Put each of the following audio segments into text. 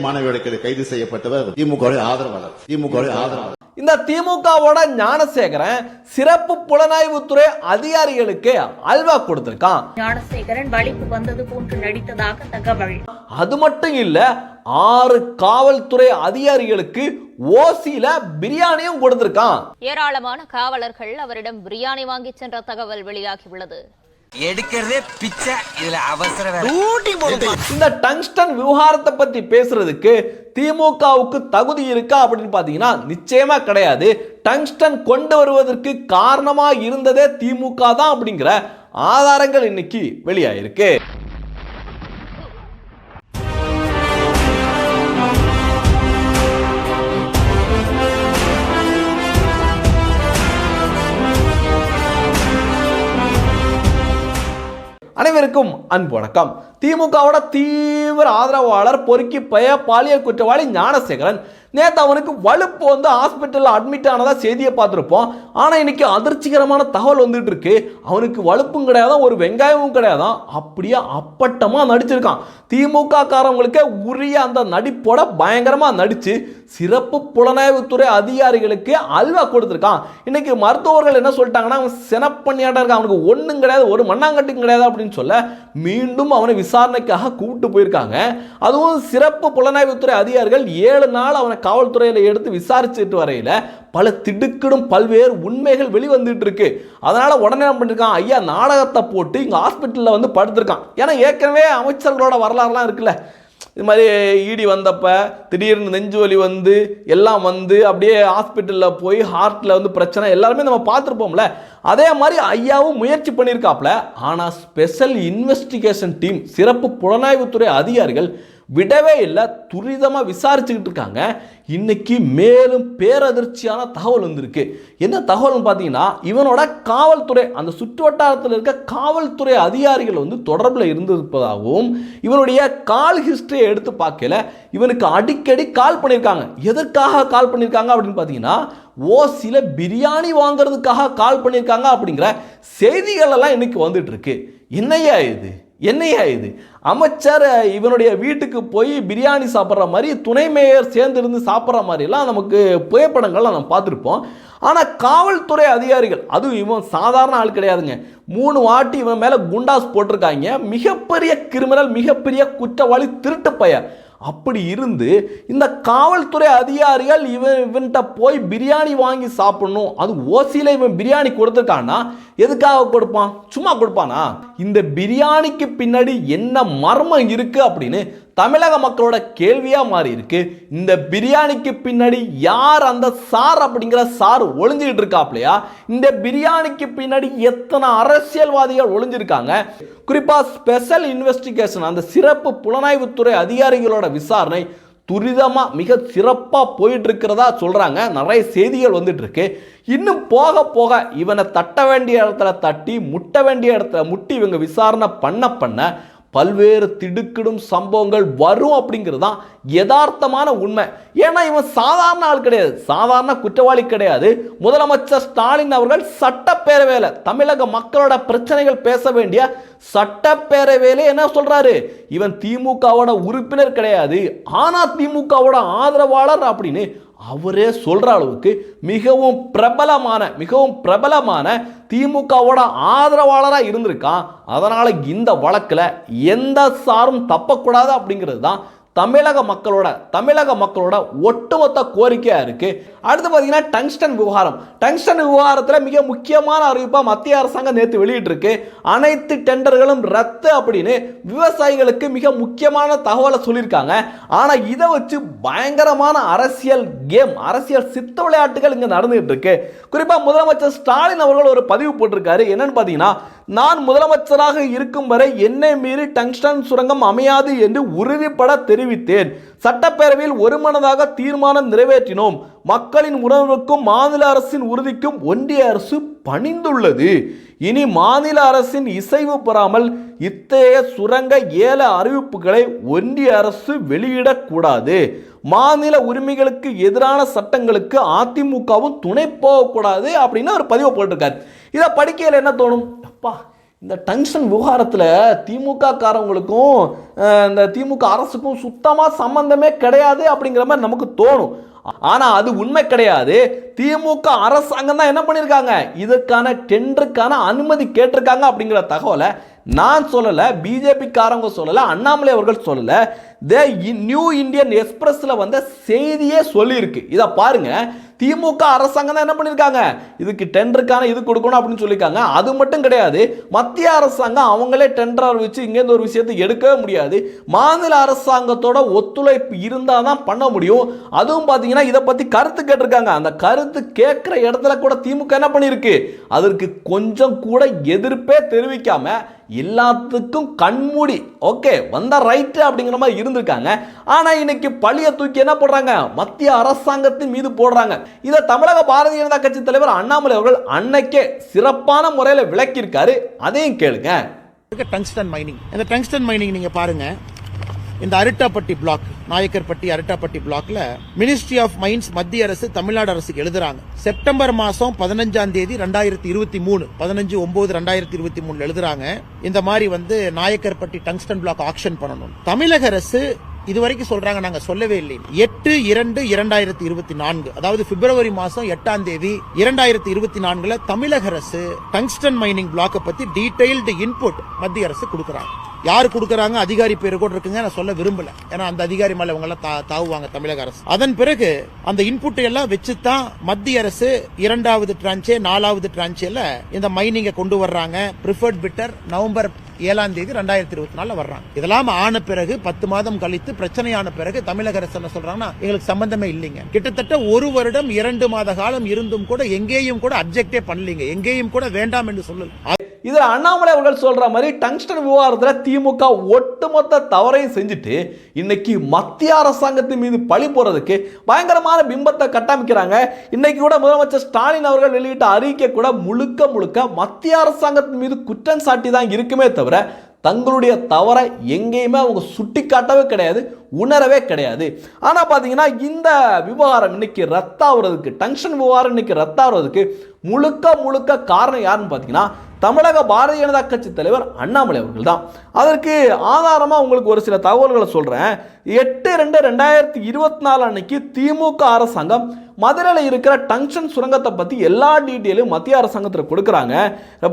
மாணவிகளுக்கு கைது செய்யப்பட்டவர் திமுக ஆதரவாளர். இந்த திமுகவோட ஞானசேகரன் சிறப்பு புலனாய்வுத்துறை அதிகாரிகளுக்கு அல்வா கொடுத்திருக்கான். ஞானசேகரன் வழிக்கு வந்தது போன்று நடித்ததாக தகவல். அது மட்டும் இல்ல, 6 காவல்துறை அதிகாரிகளுக்கு ஓசியில பிரியாணியும் கொடுத்திருக்கான். ஏராளமான காவலர்கள் அவரிடம் பிரியாணி வாங்கி சென்ற தகவல் வெளியாகியுள்ளது. எடுக்கிறதே பிச்சை, இதுல அவசர. இந்த டங்ஸ்டன் விவகாரத்தை பத்தி பேசுறதுக்கு திமுகவுக்கு தகுதி இருக்கா அப்படின்னு பாத்தீங்கன்னா நிச்சயமா கிடையாது. டங்ஸ்டன் கொண்டு வருவதற்கு காரணமா இருந்ததே திமுக தான் அப்படிங்கிற ஆதாரங்கள் இன்னைக்கு வெளியாயிருக்கு. அனைவருக்கும் அன்பு வணக்கம். திமுகவோட தீவிர ஆதரவாளர் பொறுக்கி பய பாலியல் குற்றவாளி ஞானசேகரன் நேற்று அவனுக்கு வலுப்பு வந்து ஹாஸ்பிட்டலில் அட்மிட் ஆனதா செய்தியை பார்த்துருப்போம். ஆனால் இன்னைக்கு அதிர்ச்சிகரமான தகவல் வந்துட்டு இருக்கு. அவனுக்கு வலுப்பும் கிடையாதான், ஒரு வெங்காயமும் கிடையாதான், அப்படியே அப்பட்டமாக நடிச்சிருக்கான். திமுக காரவங்களுக்கே உரிய அந்த நடிப்போட பயங்கரமாக நடிச்சு சிறப்பு புலனாய்வுத்துறை அதிகாரிகளுக்கு அல்வா கொடுத்துருக்கான். இன்னைக்கு மருத்துவர்கள் என்ன சொல்லிட்டாங்கன்னா, அவன் செனப்பண்ணியாட்ட இருக்கான், அவனுக்கு ஒன்றும் கிடையாது, ஒரு மண்ணாங்கட்டியும் கிடையாது அப்படின்னு சொல்ல மீண்டும் அவனை விசாரணைக்காக கூப்பிட்டு போயிருக்காங்க. அதுவும் சிறப்பு புலனாய்வுத்துறை அதிகாரிகள் 7 நாள் அவனை காவல்துறையில எடுத்து விசாரிச்சுட்டு வரையில பல திடுக்கிடும் பல்வேறு உண்மைகள் வெளிவந்துட்டு இருக்கு. அதனால உடனே என்ன பண்ணிருக்கான், ஐயா நாடகத்தை போட்டு இங்க ஹாஸ்பிட்டல்ல வந்து படுத்திருக்கான். ஏன்னா ஏற்கனவே அமைச்சர்களோட வரலாறுலாம் இருக்குல்ல, இது மாதிரி ஈடி வந்தப்ப திடீர்னு நெஞ்சு வலி வந்து எல்லாம் வந்து அப்படியே ஹாஸ்பிட்டலில் போய் ஹார்ட்டில் வந்து பிரச்சனை எல்லாருமே நம்ம பார்த்துருப்போம்ல. அதே மாதிரி ஐயாவும் முயற்சி பண்ணியிருக்காப்ல. ஆனால் ஸ்பெஷல் இன்வெஸ்டிகேஷன் டீம் சிறப்பு புலனாய்வுத்துறை அதிகாரிகள் விடவே இல்லை, துரிதமாக விசாரிச்சுக்கிட்டு இருக்காங்க. இன்னைக்கு மேலும் பேரதிர்ச்சியான தகவல் வந்திருக்கு. என்ன தகவல்னு பார்த்தீங்கன்னா, இவனோட காவல்துறை அந்த சுற்று வட்டாரத்தில் இருக்க காவல்துறை அதிகாரிகள் வந்து தொடர்பில் இருந்திருப்பதாகவும், இவனுடைய கால் ஹிஸ்டரியை எடுத்து பார்க்கல இவனுக்கு அடிக்கடி கால் பண்ணியிருக்காங்க. எதற்காக கால் பண்ணியிருக்காங்க அப்படின்னு பார்த்தீங்கன்னா, ஓசில பிரியாணி வாங்குறதுக்காக கால் பண்ணியிருக்காங்க அப்படிங்கிற செய்திகள் எல்லாம் இன்னைக்கு வந்துட்டு இருக்கு. என்னையா இது அமைச்சர் இவனுடைய வீட்டுக்கு போய் பிரியாணி சாப்பிட்ற மாதிரி, துணை மேயர் சேர்ந்து இருந்து சாப்பிட்ற மாதிரிலாம் நமக்கு புகைப்படங்கள்லாம் நம்ம பார்த்துருப்போம். ஆனால் காவல்துறை அதிகாரிகள், அதுவும் இவன் சாதாரண ஆள் கிடையாதுங்க, 3 வாட்டி இவன் மேலே குண்டாஸ் போட்டிருக்காங்க. மிகப்பெரிய கிரிமினல், மிகப்பெரிய குற்றவாளி, திருட்டு பையன். அப்படி இருந்து இந்த காவல்துறை அதிகாரிகள் இவன்கிட்ட போய் பிரியாணி வாங்கி சாப்பிடணும், அது ஓசியில் இவன் பிரியாணி கொடுத்துருக்கான்னா எதுக்காக கொடுப்பான்? சும்மா கொடுப்பானா? இந்த பிரியாணிக்கு பின்னாடி என்ன மர்மம் இருக்கு அப்படின்னு தமிழக மக்களோட கேள்வியா மாறி இருக்கு. இந்த பிரியாணிக்கு பின்னாடி யார் அந்த சார் அப்படிங்கிற சார் ஒளிஞ்சிட்டு இருக்காப்லையா? இந்த பிரியாணிக்கு பின்னாடி எத்தனை அரசியல்வாதிகள் ஒளிஞ்சிருக்காங்க? குறிப்பா ஸ்பெஷல் இன்வெஸ்டிகேஷன் அந்த சிறப்பு புலனாய்வுத்துறை அதிகாரிகளோட விசாரணை துரிதமா மிக சிறப்பா போயிட்டு இருக்கிறதா சொல்றாங்க. நிறைய செய்திகள் வந்துட்டு இருக்கு. இன்னும் போக போக இவனை தட்ட வேண்டிய இடத்துல தட்டி, முட்ட வேண்டிய இடத்துல முட்டி இவங்க விசாரணை பண்ண பல்வேறு திடுக்கிடும் சம்பவங்கள் வரும் அப்படிங்கிறது தான் யதார்த்தமான உண்மை. ஏன்னா இவன் சாதாரண ஆள் கிடையாது, சாதாரண குற்றவாளி கிடையாது. முதலமைச்சர் ஸ்டாலின் அவர்கள் சட்டப்பேரவையில் தமிழக மக்களோட பிரச்சனைகள் பேச வேண்டிய சட்டப்பேரவையிலே என்ன சொல்றாரு, இவன் திமுகவோட உறுப்பினர் கிடையாது, ஆனா திமுகவோட ஆதரவாளர் அப்படின்னு அவரே சொல்ற அளவுக்கு மிகவும் பிரபலமான திமுகவோட ஆதரவாளராக இருந்திருக்கான். அதனால இந்த வழக்கில் எந்த சாரும் தப்பக்கூடாது அப்படிங்கிறது தான் தமிழக மக்களோட ஒட்டுமொத்த கோரிக்கையா இருக்கு. அடுத்து பார்த்தீங்கன்னா டங்ஸ்டன் விவகாரத்தில் மிக முக்கியமான அறிவிப்பா மத்திய அரசாங்கம் நேற்று வெளியிட்டு இருக்கு. அனைத்து டெண்டர்களும் ரத்து அப்படின்னு விவசாயிகளுக்கு மிக முக்கியமான தகவலை சொல்லியிருக்காங்க. ஆனா இதை வச்சு பயங்கரமான அரசியல் சித்த விளையாட்டுகள் இங்க நடந்துட்டு இருக்கு. குறிப்பா முதலமைச்சர் ஸ்டாலின் அவர்கள் ஒரு பதிவு போட்டிருக்காரு. என்னன்னு பார்த்தீங்கன்னா, நான் முதலமைச்சராக இருக்கும் வரை என்னை மீறி டங்ஸ்டன் சுரங்கம் அமையாது என்று உறுதிப்பட தெரிவித்தேன். சட்டப்பேரவையில் ஒருமனதாக தீர்மானம் நிறைவேற்றினோம். மக்களின் உணர்வுக்கும் மாநில அரசின் உறுதிக்கும் ஒன்றிய அரசு பணிந்துள்ளது. இனி மாநில அரசின் இசைவு பெறாமல் இத்தகைய சுரங்க ஏல அறிவிப்புகளை ஒன்றிய அரசு வெளியிடக்கூடாது. மாநில உரிமைகளுக்கு எதிரான சட்டங்களுக்கு அதிமுகவும் துணை போகக்கூடாது அப்படின்னு ஒரு பதிவு போட்டிருக்காரு. இதை படிக்கையில் என்ன தோணும், அப்பா இந்த டங்ஸ்டன் விவகாரத்தில் திமுக காரவங்களுக்கும் இந்த திமுக அரசுக்கும் சுத்தமாக சம்பந்தமே கிடையாது அப்படிங்கிற மாதிரி நமக்கு தோணும். ஆனால் அது உண்மை கிடையாது. திமுக அரசாங்கம் தான் என்ன பண்ணியிருக்காங்க, இதற்கான டெண்டருக்கான அனுமதி கேட்டிருக்காங்க அப்படிங்கிற தகவலை நான் சொல்லலை, பிஜேபி காரங்க சொல்லலை, அண்ணாமலை அவர்கள் சொல்லலை. நியூ இந்தியன் எக்ஸ்பிரஸ்ல வந்த செய்தியே சொல்லியிருக்கு. இதை பாருங்க, திமுக அரசாங்கம் தான் என்ன பண்ணியிருக்காங்க, இதுக்கு டெண்டருக்கான இது கொடுக்கணும் அப்படின்னு சொல்லியிருக்காங்க. அது மட்டும் கிடையாது, மத்திய அரசாங்கம் அவங்களே டெண்டர் வச்சு இங்கேருந்து ஒரு விஷயத்தை எடுக்கவே முடியாது. மாநில அரசாங்கத்தோட ஒத்துழைப்பு இருந்தால் தான் பண்ண முடியும். அதுவும் பார்த்தீங்கன்னா இதை பற்றி கருத்து கேட்டிருக்காங்க. அந்த கருத்து கேட்குற இடத்துல கூட திமுக என்ன பண்ணியிருக்கு, அதற்கு கொஞ்சம் கூட எதிர்ப்பே தெரிவிக்காம எல்லாத்துக்கும் கண்மூடி ஓகே வந்தா ரைட்டு அப்படிங்கிற மாதிரி இருந்திருக்காங்க. ஆனா இன்னைக்கு பழிய தூக்கி என்ன போடுறாங்க, மத்திய அரசாங்கத்தின் மீது போடுறாங்க. இதை தமிழக பாரதிய ஜனதா கட்சி தலைவர் அண்ணாமலை அவர்கள் அன்னைக்கே சிறப்பான முறையில் விளக்கியிருக்காரு. அதையும் கேளுங்க. டங்ஸ்டன் மைனிங், இந்த டங்ஸ்டன் மைனிங் நீங்க பாருங்க, இந்த அரிட்டாப்பட்டி பிளாக், நாயக்கர்பட்டி அரிட்டாப்பட்டி பிளாக்ல மினிஸ்ட்ரி ஆஃப் மைன்ஸ் மத்திய அரசு தமிழ்நாடு அரசுக்கு எழுதுறாங்க. செப்டம்பர் மாசம் 15ஆம் தேதி 2023 15/9/2023 எழுதுறாங்க, இந்த மாதிரி நாயக்கர்பட்டி டங்ஸ்டன் பிளாக் ஆக்ஷன் பண்ணணும். தமிழக அரசு இதுவரைக்கும் சொல்றாங்க, நாங்க சொல்லவே இல்லை. 8/2/2024 அதாவது பிப்ரவரி மாசம் 8ஆம் தேதி 2024 தமிழக அரசு டங்ஸ்டன் மைனிங் பிளாக்கை பத்தி டீடைல்டு இன்புட் மத்திய அரசு கொடுக்கறாங்க. யாரு கொடுக்கறாங்க, அதிகாரி பேரு கூட இருக்குங்க, நான் சொல்ல விரும்பல, ஏன்னா அந்த அதிகாரி மேல இவங்க எல்லாம் தாவுவாங்க தமிழக அரசு. அதன் பிறகு அந்த இன்புட் எல்லாம் வச்சுதான் மத்திய அரசு 2வது டிரான்ச் 4வது டிரான்ச்ல இந்த மைனிங்கை கொண்டு வர்றாங்க. பிரிஃபர்ட் பிட்டர் நவம்பர் 7ஆம் தேதி 2024 வர்றாங்க. இதெல்லாம் ஆன பிறகு 10 மாதம் கழித்து பிரச்சனையான பிறகு தமிழக அரசு என்ன சொல்றாங்கன்னா, எங்களுக்கு சம்பந்தமே இல்லைங்க. கிட்டத்தட்ட 1 வருடம் 2 மாத காலம் இருந்தும் கூட எங்கேயும் கூட அப்ஜெக்டே பண்ணலீங்க, எங்கேயும் கூட வேண்டாம் என்று சொல்லல. இதுல அண்ணாமலை அவர்கள் சொல்ற மாதிரி டங்ஸ்டன் விவகாரத்தில் திமுக ஒட்டுமொத்த தவறையும் செஞ்சுட்டு இன்னைக்கு மத்திய அரசாங்கத்தின் மீது பழி போறதுக்கு பயங்கரமான பிம்பத்தை கட்டமைக்கிறாங்க. இன்னைக்கு கூட முதலமைச்சர் ஸ்டாலின் அவர்கள் வெளியிட்ட அறிக்கை கூட முழுக்க முழுக்க மத்திய அரசாங்கத்தின் மீது குற்றம் சாட்டி தான் இருக்குமே தவிர தங்களுடைய தவறை எங்கேயுமே அவங்க சுட்டி காட்டவே கிடையாது, உணரவே கிடையாது. ஆனால் பார்த்தீங்கன்னா இந்த விவகாரம் இன்னைக்கு ரத்தாகிறதுக்கு, டங்ஸ்டன் விவகாரம் இன்னைக்கு ரத்தாகிறதுக்கு முழுக்க முழுக்க காரணம் யாருன்னு பார்த்தீங்கன்னா தமிழக பாரதிய ஜனதா கட்சி தலைவர் அண்ணாமலை அவர்கள் தான். அதற்கு ஆதாரமாக உங்களுக்கு ஒரு சில தகவல்களை சொல்கிறேன். 8/2/2024 அன்னைக்கு திமுக அரசாங்கம் மதுரையில் இருக்கிற டங்ஸ்டன் சுரங்கத்தை பற்றி எல்லா டீட்டெயிலும் மத்திய அரசாங்கத்தில் கொடுக்குறாங்க.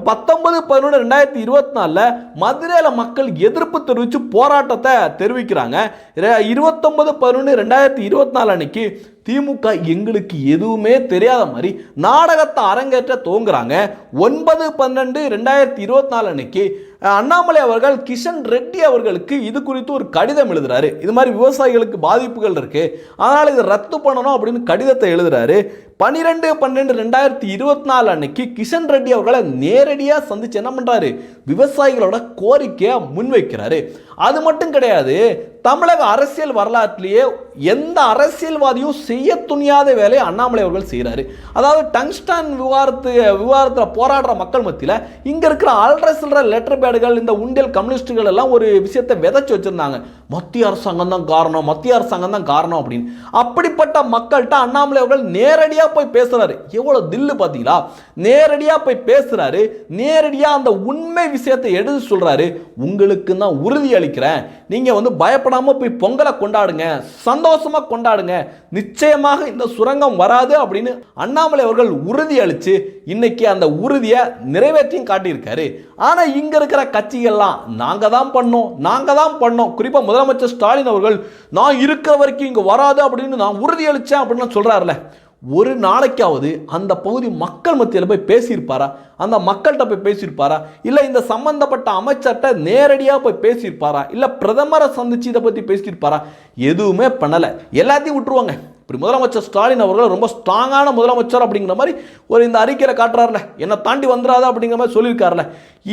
19/11/2024 மதுரையில் மக்கள் எதிர்ப்பு தெரிவித்து போராட்டத்தை தெரிவிக்கிறாங்க. 29/11/2024 அன்னைக்கு திமுக எங்களுக்கு எதுவுமே தெரியாத மாதிரி நாடகத்தை அரங்கேற்ற துவங்குறாங்க. 9/12/2024 அன்னைக்கு அண்ணாமலை அவர்கள் கிஷன் ரெட்டி அவர்களுக்கு இது குறித்து ஒரு கடிதம் எழுதுறாரு. இது மாதிரி விவசாயிகளுக்கு பாதிப்புகள் இருக்கு, அதனால இதை ரத்து பண்ணணும் அப்படின்னு கடிதத்தை எழுதுறாரு. 12/12/2024 அன்னைக்கு கிஷன் ரெட்டி அவர்களை நேரடியாக சந்திச்சு என்ன பண்றாரு, விவசாயிகளோட கோரிக்கையை முன்வைக்கிறாரு. அது மட்டும் கிடையாது, தமிழக அரசியல் வரலாற்றிலேயே எந்த அரசியல்வாதியும் செய்ய துணியாத வேலையை அண்ணாமலை அவர்கள் செய்கிறாரு. அதாவது டங்ஸ்டன் விவகாரத்தில் போராடுற மக்கள் மத்தியில் இங்க இருக்கிற ஆல்ற சில்ற லெட்டர் பேடுகள், இந்த உண்டியல் கம்யூனிஸ்டுகள் எல்லாம் ஒரு விஷயத்தை விதைச்சு வச்சிருந்தாங்க, மத்திய அரசாங்கம் தான் காரணம், மத்திய அரசாங்கம் தான் காரணம் அப்படின்னு. அப்படிப்பட்ட மக்கள்கிட்ட அண்ணாமலை அவர்கள் நேரடியாக போய் பேசுறாரு. எவ்வளவு தில்லு பாத்தீங்களா, நேரடியாக போய் பேசுறாரு, நேரடியாக அந்த உண்மை விஷயத்தை எடுத்து சொல்றாரு. உங்களுக்கு நான் உறுதி அளிக்கிறேன், நீங்க பயப்படாம போய் பொங்கலை கொண்டாடுங்க, சந்தோஷமா கொண்டாடுங்க, நிச்சயமாக இந்த சுரங்கம் வராது அப்படின்னு அண்ணாமலை அவர்கள் உறுதி அளிச்சு இன்னைக்கு அந்த உறுதியை நிறைவேற்றியும் காட்டியிருக்காரு. ஆனா இங்க இருக்கிற கட்சிகள்லாம் நாங்க தான் பண்ணோம், குறிப்பா முதலமைச்சர் ஸ்டாலின் அவர்கள் நான் இருக்கிற வரைக்கும் இங்க வராது அப்படின்னு நான் உறுதி அளிச்சேன் அப்படின்னு சொல்றாருல, ஒரு நாளைக்காவது அந்த பகுதி மக்கள் மத்தியில் போய் பேசியிருப்பாரா, அந்த மக்கள்கிட்ட போய் பேசியிருப்பாரா, இல்லை இந்த சம்பந்தப்பட்ட அமைச்சர்கிட்ட நேரடியாக போய் பேசியிருப்பாரா, இல்லை பிரதமரை சந்திச்சு இதை பற்றி பேசியிருப்பாரா? எதுவுமே பண்ணலை, எல்லாத்தையும் விட்டுருவாங்க. இப்படி முதலமைச்சர் ஸ்டாலின் அவர்கள் ரொம்ப ஸ்ட்ராங்கான முதலமைச்சர் அப்படிங்கிற மாதிரி ஒரு இந்த அறிக்கையில் காட்டுறாருல, என்னை தாண்டி வந்துடாது அப்படிங்கிற மாதிரி சொல்லியிருக்காருல.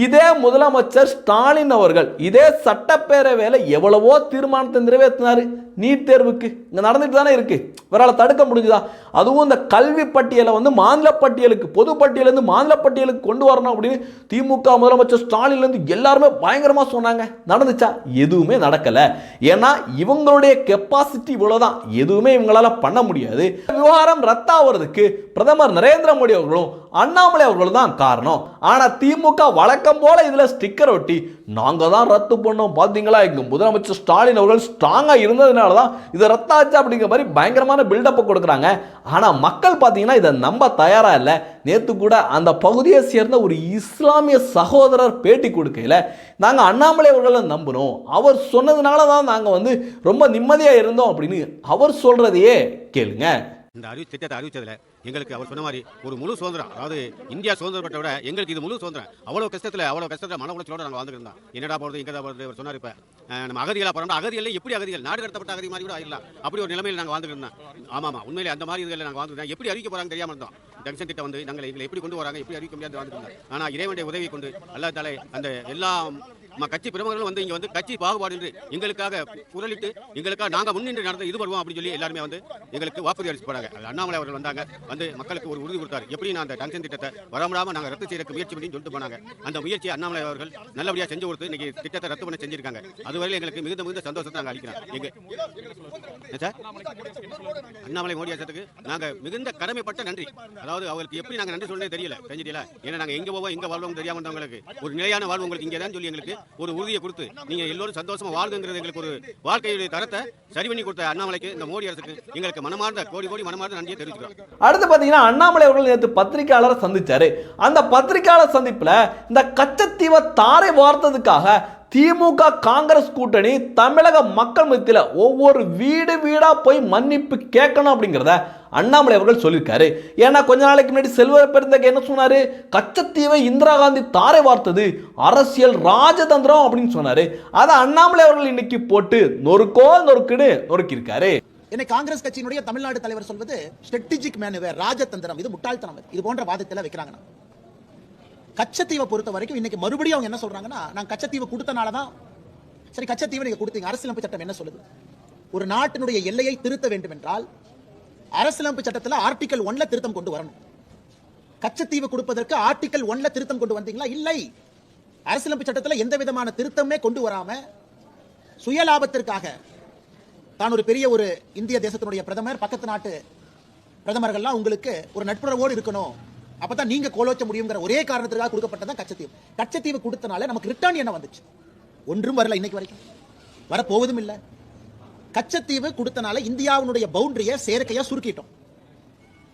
இதே முதலமைச்சர் ஸ்டாலின் அவர்கள் இதே சட்டப்பேரவையில் எவ்வளவோ தீர்மானத்தை நிறைவேற்றினாரு. நீட் தேர்வுக்கு இங்க நடந்துட்டு தானே இருக்கு. இவரால் தடுக்க முடிஞ்சுதா? அதுவும் இந்த கல்வி பட்டியலை வந்து மாநில பட்டியலுக்கு, பொது பட்டியலேருந்து மாநில பட்டியலுக்கு கொண்டு வரணும் அப்படின்னு திமுக முதலமைச்சர் ஸ்டாலின்லேருந்து எல்லாருமே பயங்கரமாக சொன்னாங்க. நடந்துச்சா? எதுவுமே நடக்கலை. ஏன்னா இவங்களுடைய கெப்பாசிட்டி இவ்வளோதான், எதுவுமே இவங்களால பண்ண முடியாது. விவகாரம் ரத்தாவதுக்கு பிரதமர் நரேந்திர மோடி அவர்களும் அண்ணாமலை அவர்கள் தான் காரணம். ஆனா திமுக வழக்கம் போல இதுல ஸ்டிக்கர் ஒட்டி நாங்க தான் ரத்து பண்ணோம் பாத்தீங்களா, எங்க முதலமைச்சர் ஸ்டாலின் அவர்கள் ஸ்ட்ராங்கா இருந்ததுனால தான் இது ரத்தாச்சு அப்படிங்கிற மாதிரி பயங்கரமான பில்டப் கொடுக்குறாங்க. ஆனா மக்கள் பாத்தீங்கன்னா இதை நம்ப தயாரா இல்லை. நேத்து கூட அந்த பகுதியை சேர்ந்த ஒரு இஸ்லாமிய சகோதரர் பேட்டி கொடுக்கல, நாங்க அண்ணாமலை அவர்களை நம்பணும், அவர் சொன்னதுனால தான் நாங்க வந்து ரொம்ப நிம்மதியா இருந்தோம் அப்படின்னு அவர் சொல்றதையே கேளுங்க. இந்த திட்டத்தை அறிவிச்சதுல எங்களுக்கு அவர் சொன்ன மாதிரி ஒரு முழு சுதந்திரம், அதாவது இந்தியா சுதந்திரப்பட்ட விட எங்களுக்கு இது முழு சுதந்திரம். அவ்வளோ கஷ்டத்தில் மன உளைச்சலோட நாங்கள் வாழ்ந்துட்டு இருந்தோம். என்னடா போகிறது இங்கே தான் போகிறது அவர் சொன்னார். இப்போ நம்ம அகதிகளாக போகிறோம், அகதிகள் எப்படி அகதிகள் நாடு கடத்தப்பட்ட அகதி மாதிரி கூட ஆயிடலாம், அப்படி ஒரு நிலைமையில் நாங்கள் வாழ்ந்துட்டு இருந்தோம். ஆமாம், உண்மையிலே அந்த மாதிரி இதில் நாங்கள் வாழ்ந்துருந்தோம். எப்படி அறிவிக்க போகிறாங்க தெரியாமல் இருந்தோம். ஜங்ஷன் திட்டம் வந்து நாங்கள் எங்களை எப்படி கொண்டு வராங்க, எப்படி அறிவிக்க முடியாது வாழ்ந்துட்டு இருந்தோம். ஆனால் இறைவனுடைய உதவி கொண்டு அல்லாஹ் தஆலா அந்த எல்லா கட்சி பிரமுகர்களும் வந்து இங்கே வந்து கட்சி பாகுபாடு என்று எங்களுக்காக குரலிட்டு எங்களுக்காக நாங்கள் முன்னின்று நடந்து இது பண்ணுவோம் அப்படின்னு சொல்லி எல்லாருமே வந்து எங்களுக்கு வாக்குறுதி அளிச்சு போறாங்க. அண்ணாமலை அவர்கள் வந்தாங்க, வந்து மக்களுக்கு ஒரு உறுதி கொடுத்தாரு. எப்படி நான் அந்த ஜங்ஷன் திட்டத்தை வராமடாமல் நாங்கள் ரத்து செய்யறதுக்கு முயற்சி பண்ணி சொல்லிட்டு போனாங்க. அந்த முயற்சியை அண்ணாமலை அவர்கள் நல்லபடியாக செஞ்சு கொடுத்து இன்னைக்கு திட்டத்தை ரத்து பண்ண செஞ்சிருக்காங்க. அதுவரையில் எங்களுக்கு மிகுந்த சந்தோஷத்தை நாங்கள் அளிக்கிறோம். சார் அண்ணாமலை மோடி அரசுக்கு நாங்கள் மிகுந்த கடமைப்பட்ட நன்றி. அதாவது அவருக்கு எப்படி நாங்கள் நன்றி சொல்றதே தெரியல, செஞ்சிடல. ஏன்னா நாங்கள் எங்க போவோம் எங்க வாழ்வோம் தெரியாம இருந்தவங்களுக்கு ஒரு நிலையான வாழ்வு உங்களுக்கு இங்கே தான் சொல்லி எங்களுக்கு ஒரு உறுதியை கொடுத்து நீங்க எல்லோரும் சந்தோஷமா வாழ்ந்துங்கிறது எங்களுக்கு ஒரு வாழ்க்கையுடைய தரத்தை சரி பண்ணி கொடுத்த அண்ணாமலைக்கு, இந்த மோடி அரசுக்கு எங்களுக்கு மனமார்ந்த கோடி மனமார்ந்த நன்றியை தெரிவிக்கிறோம். அடுத்து பாத்தீங்கன்னா அண்ணாமலை அவர்கள் நேற்று பத்திரிகையாளரை சந்திச்சாரு. அந்த பத்திரிகையாளர் சந்திப்புல இந்த கச்சத்தீவை தாரை வார்த்ததுக்காக திமுக காங்கிரஸ் கூட்டணி தமிழக மக்கள் மத்தியில் ஒவ்வொரு வீடா போய் மன்னிப்பு கேட்கணும் அப்படிங்கிறத அண்ணாமலை அவர்கள் சொல்லியிருக்காரு. ஏன்னா கொஞ்ச நாளைக்கு முன்னாடி செல்வ பெருந்தகை என்ன சொன்னாரு, கச்சத்தீவை இந்திரா காந்தி தாரை வார்த்தது அரசியல் ராஜதந்திரம் அப்படின்னு சொன்னாரு. அதை அண்ணாமலை அவர்கள் இன்னைக்கு போட்டு நொறுக்குன்னு நொறுக்கியிருக்காரு. என்னை காங்கிரஸ் கட்சியினுடைய தமிழ்நாடு தலைவர் சொல்வது ஸ்ட்ராட்டஜிக் மேனுவர், ராஜதந்திரம், இது முட்டாள்தனம், இது போன்ற வாதத்தில் வைக்கிறாங்க. கச்சத்தீவை பொறுத்த வரைக்கும் இன்னைக்கு மறுபடியும் அவங்க என்ன சொல்றாங்கன்னா, நான் கச்சத்தீவை கொடுத்தனாலதான். சரி, கச்சத்தீவை நீங்க கொடுத்தீங்க, அரசியலமைப்பு சட்டம் என்ன சொல்லுது? ஒரு நாட்டினுடைய எல்லையை திருத்த வேண்டும் என்றால் அரசியலமைப்பு சட்டத்தில் ஆர்டிகல் 1ல திருத்தம் கொண்டு வரணும். கச்சத்தீவு கொடுப்பதற்கு ஆர்டிகல் 1ல திருத்தம் கொண்டு வந்தீங்களா? இல்லை. அரசியலமைப்பு சட்டத்தில் எந்த விதமான திருத்தமே கொண்டு வராம சுயலாபத்திற்காக தான் ஒரு பெரிய ஒரு இந்திய தேசத்தினுடைய பிரதமர், பக்கத்து நாட்டு பிரதமர்கள்லாம் உங்களுக்கு ஒரு நட்புறவோடு இருக்கணும், அப்பதான் நீங்க கோலோச்ச முடியுங்கிற ஒரே காரணத்திற்காக கொடுக்கப்பட்டதான் கச்சத்தீவு. கச்சத்தீவு கொடுத்தனால நமக்கு ரிட்டர்ன் என்ன வந்துச்சு? ஒன்றும் வரல, இன்னைக்கு வரைக்கும் வரப்போவதும் இல்லை. கச்சத்தீவு கொடுத்தனால இந்தியாவுடைய பவுண்டரியை செயற்கையா சுருக்கிட்டோம்.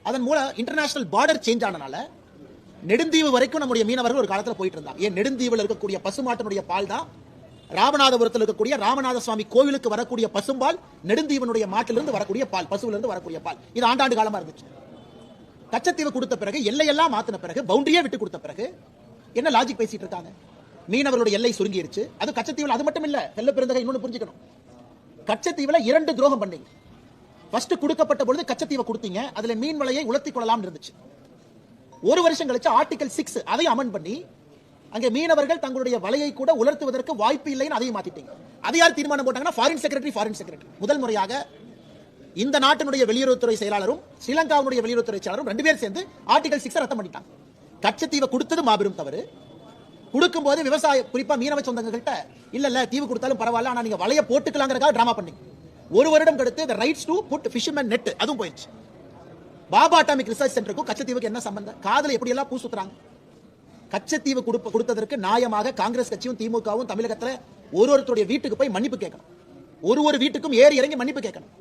அதன் மூலம் இன்டர்நேஷனல் பார்டர் சேஞ்ச் ஆனனால நெடுந்தீவு வரைக்கும் நம்முடைய மீனவர்கள் ஒரு காலத்தில் போயிட்டு இருந்தாங்க. ஏன் நெடுந்தீவில் இருக்கக்கூடிய பசுமாட்டினுடைய பால் தான் ராமநாதபுரத்தில் இருக்கக்கூடிய ராமநாத சுவாமி கோவிலுக்கு வரக்கூடிய பசும்பால், நெடுந்தீவனுடைய மாட்டிலிருந்து வரக்கூடிய பால், பசுவிலிருந்து வரக்கூடிய பால். இது ஆண்டாண்டு காலமா இருந்துச்சு. கச்சத்தீவு கொடுத்த பிறகு, எல்லையெல்லாம் மாத்தின பிறகு, பவுண்டரியே விட்டு கொடுத்த பிறகு என்ன லாஜிக் பேசிட்டு இருக்காங்க? மீனவர்களுடைய எல்லை சுருங்கிருச்சு. அது கச்சத்தீவில் அது மட்டும் இல்ல, செல்ல பெருந்தகை இன்னொன்னு புரிஞ்சுக்கணும். கச்சத்தீவில் 2 துரோகம் பண்ணீங்க. ஃபர்ஸ்ட் கொடுக்கப்பட்ட பொழுது கச்சத்தீவை கொடுத்தீங்க, அதுல மீன் வலையை உலர்த்திக் கொள்ளலாம் இருந்துச்சு. ஒரு வருஷம் கழிச்சு ஆர்டிகல் 6 அதை அமெண்ட் பண்ணி அங்கே மீனவர்கள் தங்களுடைய வலையை கூட உலர்த்துவதற்கு வாய்ப்பு இல்லைன்னு அதையும் மாத்திட்டீங்க. அதை யார் தீர்மானம் போட்டாங்கன்னா ஃபாரின் செக்ரட்டரி. முதல் முறையாக இந்த நாட்டினுடைய வெளியுறவுத்துறை செயலாளரும் ஸ்ரீலங்காவுடைய வெளியுறவுத்துறை செயலாளரும் 2 பேர் சேர்ந்து ஆர்டிகல் 6 ரத்து பண்ணிட்டாங்க. கச்சத்தீவை கொடுத்தது மாபெரும் தவறு. கொடுக்கும் போது விவசாய குறிப்பா மீனவ சொந்தங்கள்கிட்ட இல்ல தீவு கொடுத்தாலும் பரவாயில்ல, ஆனா நீங்க வலைய போட்டுக்கலாங்கிறதுக்காக டிராமா பண்ணீங்க. ஒரு வருடம் கழித்து the rights to put fishermen net அதுவும் போயிடுச்சு. பாபா அட்டாமிக் ரிசர்ச் சென்டருக்கும் கச்சத்தீவுக்கு என்ன சம்பந்தம்? காதல எப்படி எல்லாம் பூ சுத்துறாங்க. கச்சத்தீவு கொடுத்ததற்கு நியாயமாக காங்கிரஸ் கட்சியும் திமுகவும் தமிழகத்துல ஒருவருடைய வீட்டுக்கு போய் மன்னிப்பு கேட்கணும். ஒரு வீட்டுக்கும் ஏறி இறங்கி மன்னிப்பு கேட்கணும்.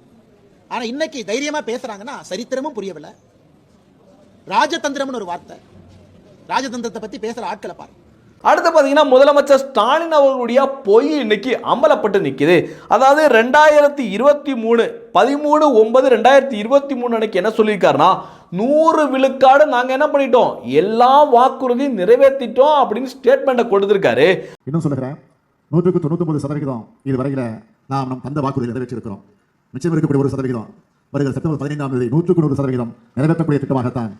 ஆனா இன்னைக்கு தைரியமா பேசுறாங்கன்னா சரித்திரமும் புரியவில்லை. ராஜதந்திரம்னு ஒரு வார்த்தை, ராஜதந்திரத்தை பத்தி பேசுற ஆட்களை பாரு. அடுத்து பார்த்தீங்கன்னா முதலமைச்சர் ஸ்டாலின் அவர்களுடைய பொய் இன்னைக்கு அம்பலப்பட்டு நிற்குது. அதாவது 2023 13/9/2023 அன்னைக்கு என்ன சொல்லியிருக்காருன்னா, 100 விழுக்காடு நாங்கள் என்ன பண்ணிட்டோம், எல்லா வாக்குறுதியும் நிறைவேற்றிட்டோம் அப்படின்னு ஸ்டேட்மெண்ட்டை கொடுத்துருக்காரு. இன்னும் சொல்லுகிறேன், 199% இதுவரையில் நாம் நம் தந்த வாக்குறுதி நிறைவேற்றிருக்கிறோம். மிச்சம் இருக்கக்கூடிய 1% வருகிற செப்டம்பர் 15ஆம் தேதி 100% நிறைவேற்றக்கூடிய திட்டமாகத்தான்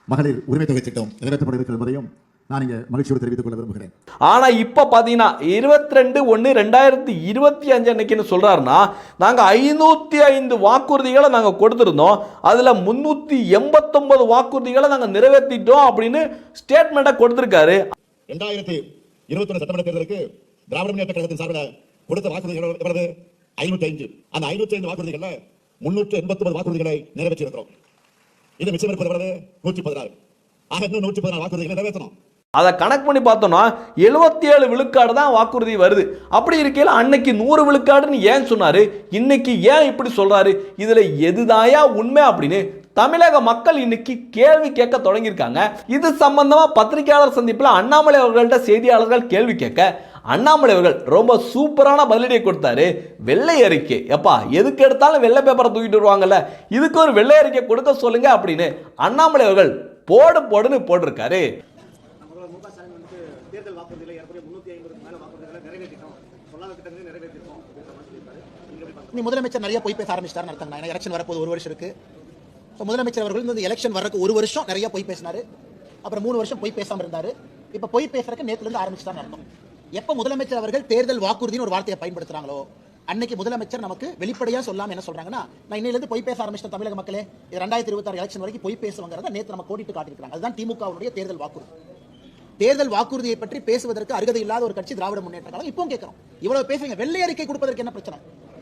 மகளிர் உரிமை தொகை திட்டம் நிறைவேற்றப்பட இருக்கிறது என்பதையும் நான் இங்கே மகிழ்ச்சியோடு தெரிவித்துக் கொள்ள விரும்புகிறேன். ஆனா இப்ப பாத்தீங்கன்னா 22/1/2025 அன்னைக்குன்னு சொல்றாருன்னா நாங்க 505 வாக்குறுதிகளை நாங்க கொடுத்திருந்தோம், அதுல 389 வாக்குறுதிகளை நாங்க நிறைவேற்றிட்டோம் அப்படின்னு ஸ்டேட்மெண்ட்டை கொடுத்திருக்காரு. 2021 சட்டமன்ற தேர்தலுக்கு திராவிட முன்னேற்ற கழகத்தின் சார்பில் கொடுத்த வாக்குறுதிகள் எவ்வளவு? 505. அந்த 505 வாக்குறுதிகள்ல 389 வாக்குறுதிகளை நிறைவேற்றியிருக்கிறோம். இது மிச்சம் இருப்பது எவ்வளவு? 116. ஆக இன்னும் 114 வாக்குறுதிகளை நிறைவேற்றணும். அதை கணக்கு பண்ணி பார்த்தோம்னா 77 விழுக்காடு தான் வாக்குறுதி வருது. அப்படி இருக்கையில் அன்னைக்கு 100 விழுக்காடுன்னு ஏன் சொன்னாரு, இன்னைக்கு ஏன் இப்படி சொல்றாரு, இதுல எதுதாயா உண்மை அப்படின்னு தமிழக மக்கள் இன்னைக்கு கேள்வி கேட்க தொடங்கியிருக்காங்க. இது சம்பந்தமா பத்திரிகையாளர் சந்திப்பில் அண்ணாமலை அவர்கள்ட்ட செய்தியாளர்கள் கேள்வி கேட்க அண்ணாமலை அவர்கள் ரொம்ப சூப்பரான பதிலடியை கொடுத்தாரு. வெள்ளை அறிக்கை, எப்பா எதுக்கு எடுத்தாலும் வெள்ளை பேப்பரை தூக்கிட்டு வருவாங்கல்ல, இதுக்கு ஒரு வெள்ளை அறிக்கை கொடுக்க சொல்லுங்க அப்படின்னு அண்ணாமலை அவர்கள் போடுன்னு போட்டிருக்காரு. முதலமைச்சர் நிறைய போய் பேச ஆரம்பிச்சிட்டாரு அர்த்தம். எலெக்ஷன் வரப்போது 1 வருஷம் இருக்கு. முதலமைச்சர் அவர்கள் இந்த எலெக்ஷன் வரக்கு 1 வருஷம் நிறைய போய் பேசினாரு. அப்புறம் 3 வருஷம் போய் பேசாம இருந்தாரு. இப்ப போய் பேசுறதுக்கு நேத்துல இருந்து ஆரம்பிச்சிட்டாரு அர்த்தம். எப்ப முதலமைச்சர் அவர்கள் தேர்தல் வாக்குறுதின்னு ஒரு வார்த்தையை பயன்படுத்துறாங்களோ அன்னைக்கு முதலமைச்சர் நமக்கு வெளிப்படையா சொல்லாம என்ன சொல்றாங்கன்னா, நான் இன்னையில இருந்து போய் பேச ஆரம்பிச்சிட்டேன் தமிழக மக்களே, 2026 எலெக்ஷன் வரைக்கும் போய் பேசுவாங்கிறத நேத்து நம்ம கோடிட்டு காட்டியிருக்காங்க. அதுதான் திமுகவுடைய தேர்தல் வாக்குறுதி. தேர்தல் வாக்குறுதியை பற்றி பேசுவதற்கு அருகதை இல்லாத ஒரு கட்சி திராவிட முன்னேற்ற கழகம். இப்போ கேட்கிறோம், இவ்வளவு பேசுறீங்க, வெள்ளை அறிக்கை கொடுப்பதற்கு என்ன பிரச்சனை?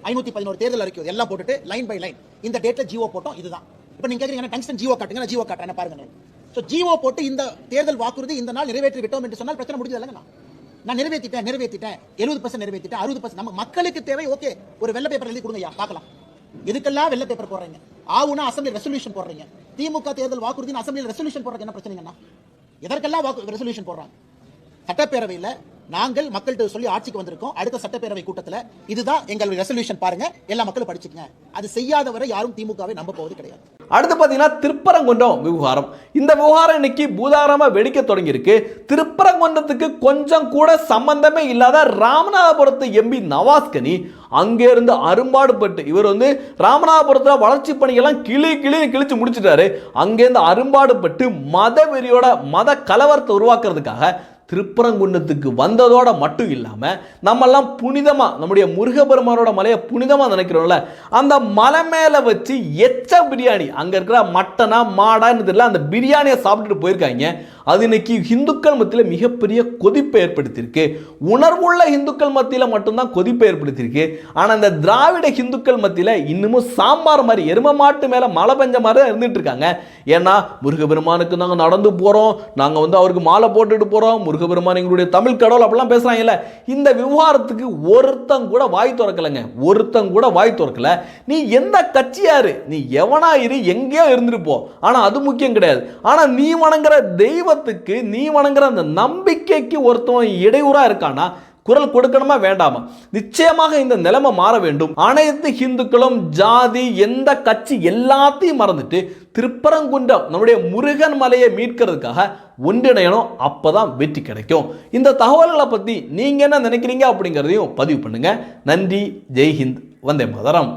511 தேர்தல் அறிக்கை எல்லாம் போட்டுட்டு லைன் பை லைன் இந்த டேட்ல ஜிஓ போட்டோம். இதுதான் இப்ப நீங்க கேக்குறீங்க டங்ஸ்டன் ஜிஓ காட்டுங்க, ஜிஓ காட்டுறேன் பாருங்க. சோ ஜிஓ போட்டு இந்த தேர்தல் வாக்குறுதி இந்த நாள் நிறைவேற்றி விட்டோம் என்று சொன்னால் பிரச்சனை முடிஞ்சது இல்லைங்க. நான் நிறைவேற்றிட்டேன் 70% நிறைவேற்றிட்டேன் 60%. நம்ம மக்களுக்கு தேவை ஓகே, ஒரு வெள்ளை பேப்பர் எழுதி கொடுங்க பார்க்கலாம். எதுக்கெல்லாம் வெள்ளை பேப்பர் போடுறீங்க? ஆவுனா அசம்பிளி ரெசல்யூஷன் போடுறீங்க. திமுக தேர்தல் வாக்குறுதி அசம்பிளி ரெசல்யூஷன் போடுறது என்ன பிரச்சனைங்கன்னா, எதற்கெல்லாம் ரெசல்யூஷன் போடுறாங்க? சட்டப்பேரவையில் நாங்கள் மக்கள்கிட்ட சொல்லி ஆட்சிக்கு வந்திருக்கோம். அடுத்த சட்டப்பேரவை கூட்டத்தில் இதுதான் எங்களுடைய ரெசல்யூஷன் பாருங்க, எல்லா மக்களும் படிச்சுக்கங்க. அது செய்யாதவரை யாரும் திமுகவை நம்ப போவது கிடையாது. அடுத்து பார்த்தீங்கன்னா திருப்பரங்குன்றம் விவகாரம். இந்த விவகாரம் இன்னைக்கு பூதாகரமா வெடிக்க தொடங்கியிருக்கு. திருப்பரங்குன்றத்துக்கு கொஞ்சம் கூட சம்பந்தமே இல்லாத ராமநாதபுரத்து எம்பி நவாஸ்கனி அங்கே இருந்து அரும்பாடுபட்டு, இவர் ராமநாதபுரத்தில் வளர்ச்சி பணிகள்லாம் கிழிச்சு முடிச்சிட்டாரு. அங்கேருந்து அரும்பாடுபட்டு மத வெறியோட மத கலவரத்தை உருவாக்குறதுக்காக திருப்பரங்குன்றத்துக்கு வந்ததோட மட்டும் இல்லாமல் நம்மெல்லாம் புனிதமாக நம்முடைய முருகபெருமானோட மலையை புனிதமாக நினைக்கிறோம்ல, அந்த மலை மேலே வச்சு எச்ச பிரியாணி, அங்கே இருக்கிற மட்டனா மாடான்னு தெரியல, அந்த பிரியாணியை சாப்பிட்டுட்டு போயிருக்காங்க. அது இன்னைக்கு இந்துக்கள் மத்தியில் மிகப்பெரிய கொதிப்பை ஏற்படுத்தியிருக்கு. உணர்வுள்ள இந்துக்கள் மத்தியில் மட்டும்தான் கொதிப்பை ஏற்படுத்தியிருக்கு. ஆனால் இந்த திராவிட இந்துக்கள் மத்தியில் இன்னமும் சாம்பார் மாதிரி எரும மாட்டு மேலே மழை பெஞ்ச மாதிரி தான் இருந்துட்டு இருக்காங்க. ஏன்னா முருகபெருமானுக்கு நாங்கள் நடந்து போகிறோம், நாங்கள் அவருக்கு மாலை போட்டுட்டு போகிறோம், முருகபெருமான் எங்களுடைய தமிழ் கடவுள் அப்படிலாம் பேசுகிறாங்கல்ல. இந்த விவகாரத்துக்கு ஒருத்தங்க கூட வாய் திறக்கலைங்க, ஒருத்தங்க கூட வாய் திறக்கல. நீ எந்த கட்சியாரு, நீ எவனா இரு, எங்கேயோ இருந்துட்டு போ, ஆனால் அது முக்கியம் கிடையாது. ஆனால் நீ வணங்குற தெய்வத்துக்கு, நீ வணங்குற அந்த நம்பிக்கைக்கு ஒருத்தவன் இடையூறா இருக்கானா குரல் கொடுக்கணுமா வேண்டாமா? நிச்சயமாக இந்த நிலைமை மாற வேண்டும். அனைத்து இந்துக்களும் ஜாதி எந்த கட்சி எல்லாத்தையும் மறந்துட்டு திருப்பரங்குன்றம் நம்முடைய முருகன் மலையை மீட்கிறதுக்காக ஒன்றிணையணும். அப்பதான் வெற்றி கிடைக்கும். இந்த தகவல்களை பத்தி நீங்க என்ன நினைக்கிறீங்க அப்படிங்கிறதையும் பதிவு பண்ணுங்க. நன்றி. ஜெய்ஹிந்த். வந்தே மாதரம்.